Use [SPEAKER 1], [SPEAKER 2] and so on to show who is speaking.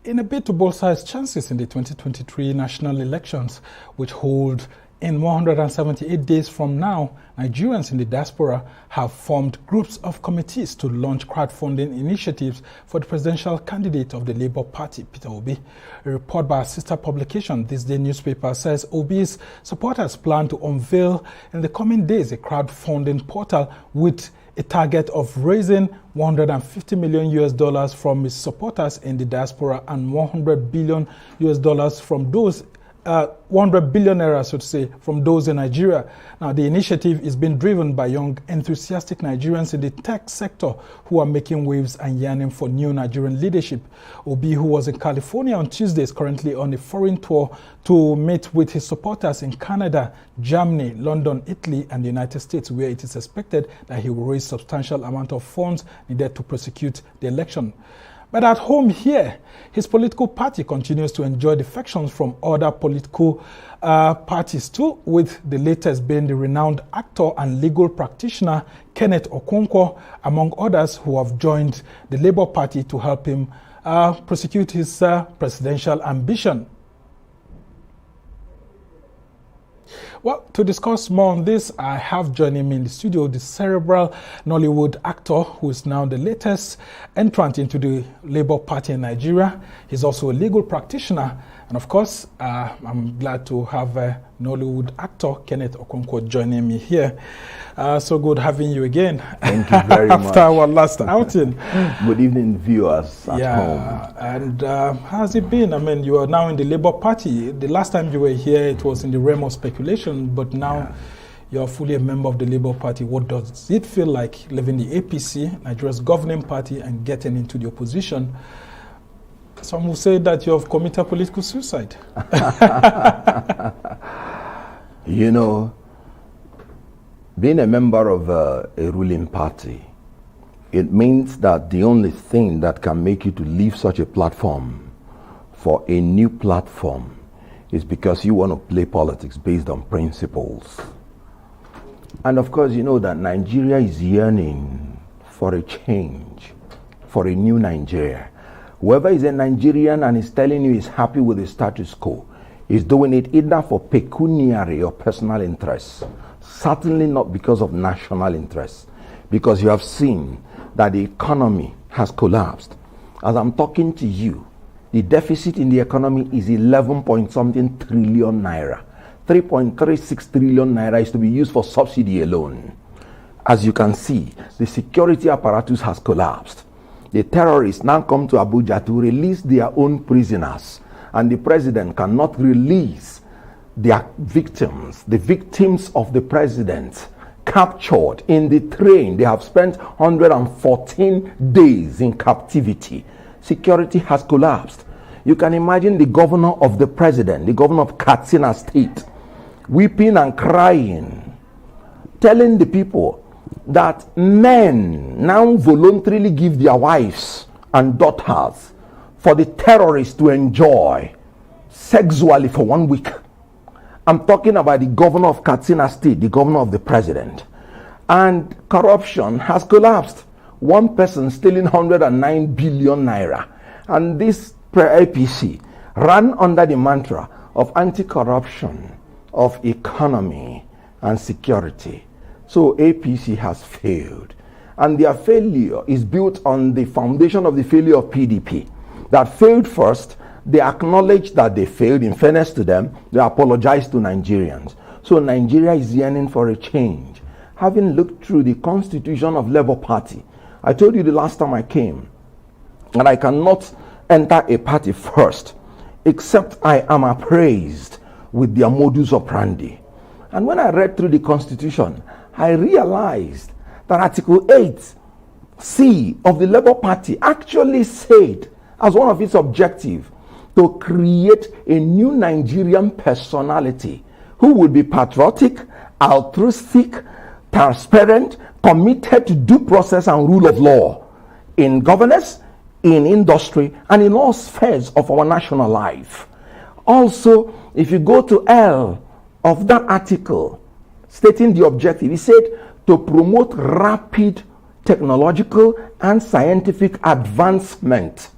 [SPEAKER 1] In a bid to bolster its chances in the 2023 national elections, which hold in 178 days from now, Nigerians in the diaspora have formed groups of committees to launch crowdfunding initiatives for the presidential candidate of the Labour Party, Peter Obi. A report by a sister publication, This Day newspaper, says Obi's supporters plan to unveil in the coming days a crowdfunding portal with a target of raising $150 million from its supporters in the diaspora and $100 billion from those 100 billion naira, so to say, from those in Nigeria. Now, the initiative is being driven by young, enthusiastic Nigerians in the tech sector who are making waves and yearning for new Nigerian leadership. Obi, who was in California on Tuesday, is currently on a foreign tour to meet with his supporters in Canada, Germany, London, Italy, and the United States, where it is expected that he will raise substantial amount of funds needed to prosecute the election. But at home here, his political party continues to enjoy defections from other political parties too, with the latest being the renowned actor and legal practitioner Kenneth Okonkwo, among others, who have joined the Labour Party to help him prosecute his presidential ambition. Well, to discuss more on this, I have joining me in the studio the cerebral Nollywood actor who is now the latest entrant into the Labour Party in Nigeria. He's also a legal practitioner. And of course, I'm glad to have Nollywood actor Kenneth Okonkwo joining me here. So good having you again.
[SPEAKER 2] Thank you very much.
[SPEAKER 1] After our last outing.
[SPEAKER 2] Good evening, viewers at home.
[SPEAKER 1] And how's it been? I mean, you are now in the Labour Party. The last time you were here, it was in the realm of speculation, but now you're fully a member of the Labour Party. What does it feel like leaving the APC, Nigeria's governing party, and getting into the opposition? Some will say that you have committed political suicide.
[SPEAKER 2] You know, being a member of a ruling party, it means that the only thing that can make you to leave such a platform for a new platform is because you want to play politics based on principles. And of course, you know that Nigeria is yearning for a change, for a new Nigeria. Whoever is a Nigerian and is telling you he's happy with the status quo is doing it either for pecuniary or personal interests. Certainly not because of national interests. Because you have seen that the economy has collapsed. As I'm talking to you, the deficit in the economy is 11 point something trillion naira. 3.36 trillion naira is to be used for subsidy alone. As you can see, the security apparatus has collapsed. The terrorists now come to Abuja to release their own prisoners, and the president cannot release their victims, the victims of the president captured in the train. They have spent 114 days in captivity. Security has collapsed. You can imagine the governor of the president, the governor of Katsina State, weeping and crying, telling the people that men now voluntarily give their wives and daughters for the terrorists to enjoy sexually for 1 week. I'm talking about the governor of Katsina State, the governor of the president. And corruption has collapsed. One person stealing 109 billion naira. And this APC ran under the mantra of anti-corruption, of economy and security. So APC has failed. And their failure is built on the foundation of the failure of PDP. That failed first, they acknowledged that they failed. In fairness to them, they apologized to Nigerians. So Nigeria is yearning for a change. Having looked through the constitution of Labour Party, I told you the last time I came that I cannot enter a party first except I am appraised with their modus operandi. And when I read through the constitution, I realized that Article 8C of the Labour Party actually said, as one of its objectives, to create a new Nigerian personality who would be patriotic, altruistic, transparent, committed to due process and rule of law in governance, in industry, and in all spheres of our national life. Also, if you go to L of that article, stating the objective, he said to promote rapid technological and scientific advancement